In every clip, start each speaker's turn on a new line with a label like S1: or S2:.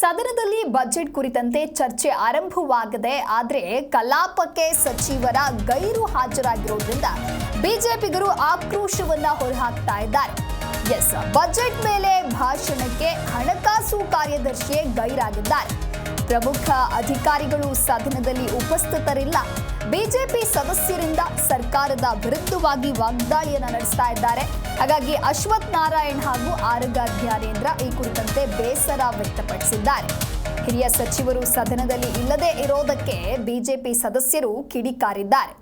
S1: ಸದನದಲ್ಲಿ ಬಜೆಟ್ ಕುರಿತಂತೆ ಚರ್ಚೆ ಆರಂಭವಾಗಿದೆ. ಆದರೆ ಕಲಾಪಕ್ಕೆ ಸಚಿವರ ಗೈರು ಹಾಜರಾಗಿರೋದ್ರಿಂದ ಬಿಜೆಪಿಗರು ಆಕ್ರೋಶವನ್ನ ಹೊರಹಾಕ್ತಾ ಇದ್ದಾರೆ. ಬಜೆಟ್ ಮೇಲೆ ಭಾಷಣಕ್ಕೆ ಹಣಕಾಸು ಕಾರ್ಯದರ್ಶಿಯೇ ಗೈರಾಗಿದ್ದಾರೆ. ಪ್ರಮುಖ ಅಧಿಕಾರಿಗಳು ಸದನದಲ್ಲಿ ಉಪಸ್ಥಿತರಿಲ್ಲ. ಬಿಜೆಪಿ ಸದಸ್ಯರಿಂದ ಸರ್ಕಾರದ ವಿರುದ್ಧವಾಗಿ ವಾಗ್ದಾಳಿಯನ್ನ ನಡೆಸ್ತಾ ಇದ್ದಾರೆ. ಹಾಗಾಗಿ ಅಶ್ವಥ್ ನಾರಾಯಣ್ ಹಾಗೂ ಆರಗ ಜ್ಞಾನೇಂದ್ರ ಈ ಕುರಿತಂತೆ ಬೇಸರ ವ್ಯಕ್ತಪಡಿಸಿದ್ದಾರೆ. ಹಿರಿಯ ಸಚಿವರು ಸದನದಲ್ಲಿ ಇಲ್ಲದೆ ಇರೋದಕ್ಕೆ ಬಿಜೆಪಿ ಸದಸ್ಯರು ಕಿಡಿಕಾರಿದ್ದಾರೆ.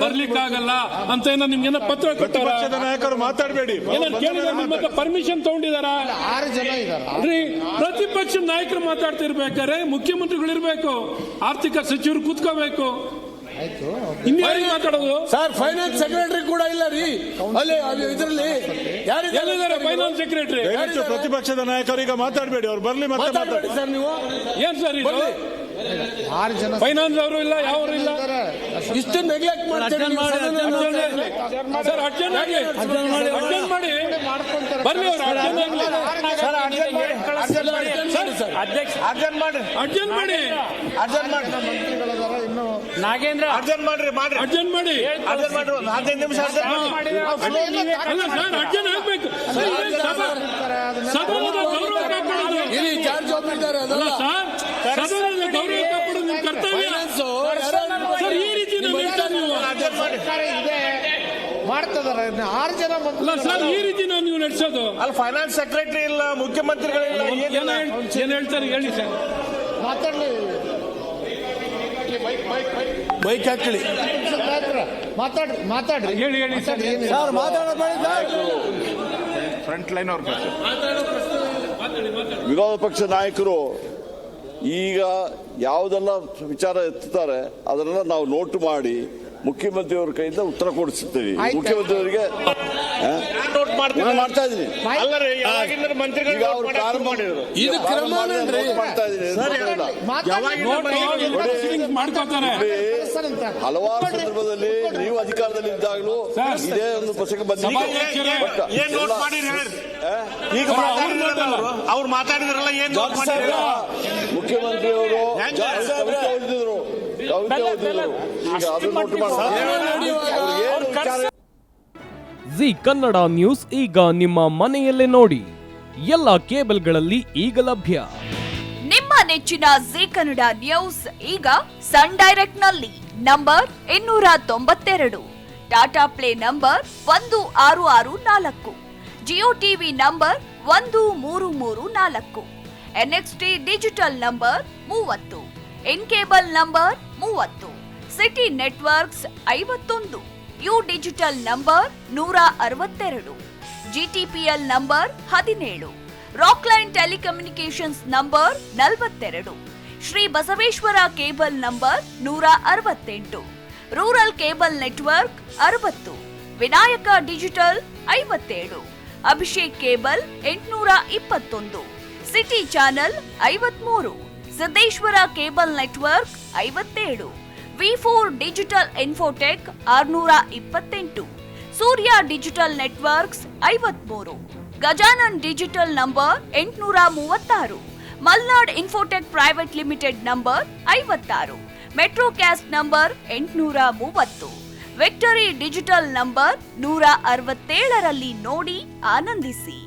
S2: ಬರ್ಲಿಕ್ಕಾಗಲ್ಲ ಅಂತ ನಿಮ್ಗೆ ಪತ್ರ
S3: ಪ್ರತಿಪಕ್ಷದ ನಾಯಕರು ಮಾತಾಡಬೇಡಿ.
S2: ಪರ್ಮಿಷನ್ ತಗೊಂಡಿದಾರ?
S4: 6 ಜನ ಇದ್ದಾರೆ.
S2: ಪ್ರತಿಪಕ್ಷ ನಾಯಕರು ಮಾತಾಡ್ತಿರ್ಬೇಕಾದ್ರೆ ಮುಖ್ಯಮಂತ್ರಿಗಳು ಇರ್ಬೇಕು, ಆರ್ಥಿಕ ಸಚಿವರು ಕೂತ್ಕೋಬೇಕು. ಇನ್ಯಾರಿಗೆ ಮಾತಾಡೋದು
S5: ಸರ್? ಫೈನಾನ್ಸ್ ಸೆಕ್ರೆಟರಿ ಕೂಡ ಇಲ್ಲ ರೀ ಅಲ್ಲಿ ಇದರಲ್ಲಿ.
S2: ಯಾರಿದ್ದಾರೆ ಫೈನಾನ್ಸ್ ಸೆಕ್ರೆಟರಿ?
S3: ಪ್ರತಿಪಕ್ಷದ ನಾಯಕರು ಈಗ ಮಾತಾಡಬೇಡಿ, ಅವ್ರು ಬರ್ಲಿ ಮತ್ತೆ ಮಾತಾಡಿ
S5: ಸರ್. ನೀವು
S2: ಏನ್ ಸರ್ ಇದು?
S4: 6 ಜನ
S2: ಫೈನಾನ್ಸ್ ಅವರು ಇಲ್ಲ, ಯಾರು ಇಲ್ಲ.
S5: ಇಷ್ಟು ನೆಗ್ಲೆಕ್ಟ್ ಮಾಡ್ತಾರೆ
S2: ಸರ್. ಅರ್ಜೆಂಟ್ ಮಾಡಿ ಬರ್ಲಿ ಅವ್ರು. ಅರ್ಜೆಂಟ್ ಮಾಡಿ
S4: ನಾಗೇಂದ್ರ
S3: ಅರ್ಜೆಂಟ್ ಮಾಡ್ರಿ
S2: ಅರ್ಜೆಂಟ್ ಮಾಡಿ
S3: 15 ನಿಮಿಷ
S2: ಅಲ್ಲ ಸರ್, ಅರ್ಜೆಂಟ್ ಆಗ್ಬೇಕು. ಸದನದ ಗೌರವ ಕಾಪಾಡೋದು
S5: ಇಲ್ಲಿ ಚಾರ್ಜ್ ಒಬ್ಬಿದ್ದಾರೆ
S2: ಅಲ್ಲ ಸರ್. ಸದನದ ಗೌರವ ಕಾಪಾಡೋದು ನಿಮ್ ಕರ್ತವ್ಯ ಸರ್. ಈ ರೀತಿ
S4: ಮಾಡ್ತಿದ್ದಾರೆ 6 ಜನ
S2: ಅಲ್ಲ ಸರ್, ಈ ರೀತಿ ನೀವು ನಡೆಸೋದು
S3: ಅಲ್ಲಿ ಫೈನಾನ್ಸ್ ಸೆಕ್ರೆಟರಿ ಇಲ್ಲ, ಮುಖ್ಯಮಂತ್ರಿಗಳಿಲ್ಲ.
S2: ಏನ್ ಹೇಳ್ತಾರೆ ಹೇಳಿ ಸರ್.
S4: ಮಾತಾಡ್ಲಿ,
S5: ಬೈಕ್ ಹಾಕಲಿ,
S4: ಮಾತಾಡ್ರಿ
S2: ಹೇಳಿ ಸರ್.
S5: ಸರ್ ಮಾತಾಡಬೇಡಿ ಸರ್.
S3: ಫ್ರಂಟ್ ಲೈನ್ ಅವ್ರ ವಿರೋಧ ಪಕ್ಷ ನಾಯಕರು ಈಗ ಯಾವುದೆಲ್ಲ ವಿಚಾರ ಎತ್ತುತ್ತಾರೆ ಅದನ್ನೆಲ್ಲ ನಾವು ನೋಟ್ ಮಾಡಿ ಮುಖ್ಯಮಂತ್ರಿಯವರ ಕೈಯಿಂದ ಉತ್ತರ ಕೊಡಿಸುತ್ತೇವೆ. ಮುಖ್ಯಮಂತ್ರಿಯವರಿಗೆ ಮಾಡ್ತಾ ಇದ್ದೀನಿ.
S5: ಇದು ಕ್ರಮ
S2: ಮಾಡ್ಕೋತಾರೆ.
S3: ಹಲವಾರು ಸಂದರ್ಭದಲ್ಲಿ ನೀವು ಅಧಿಕಾರದಲ್ಲಿ ಇದ್ದಾಗಲೂ ಇದೇ ಒಂದು ಪ್ರಸಂಗ ಬಂದಿದೆ. ಈಗ ಅವ್ರು ಮಾತಾಡಿದ್ರಲ್ಲ, ಏನ್ ಮುಖ್ಯಮಂತ್ರಿಯವರು ಓದಿದ್ರು, ಈಗ ಅದು ನೋಟ್ ಮಾಡಿ.
S6: ಜಿ ಕನ್ನಡ ನ್ಯೂಸ್ ಈಗ ನಿಮ್ಮ ಮನೆಯಲ್ಲೇ ನೋಡಿ. ಎಲ್ಲ ಕೇಬಲ್ಗಳಲ್ಲಿ ಈಗ ಲಭ್ಯ.
S7: ನಿಮ್ಮ ನೆಚ್ಚಿನ ಜಿ ಕನ್ನಡ ನ್ಯೂಸ್ ಈಗ ಸನ್ ಡೈರೆಕ್ಟ್ ನಲ್ಲಿ number 292, Tata Play number 1664, Jio TV number 1334, NXT digital number 30, in cable number 30, city networks 51, U digital number 162, GTPL number 17, Rockline telecommunications number 42, Shri Basaveshwara cable number 168, rural cable network 60, Vinayaka digital 57, Abhishek cable 821, city channel 53, Siddeshwara cable network 57, ವಿ4 digital infotech 628, Surya digital networks 53, Gajanan digital number 836, Malnad infotech private limited number 56, metrocast number 830, victory digital number 167ರಲ್ಲಿ ನೋಡಿ ಆನಂದಿಸಿ.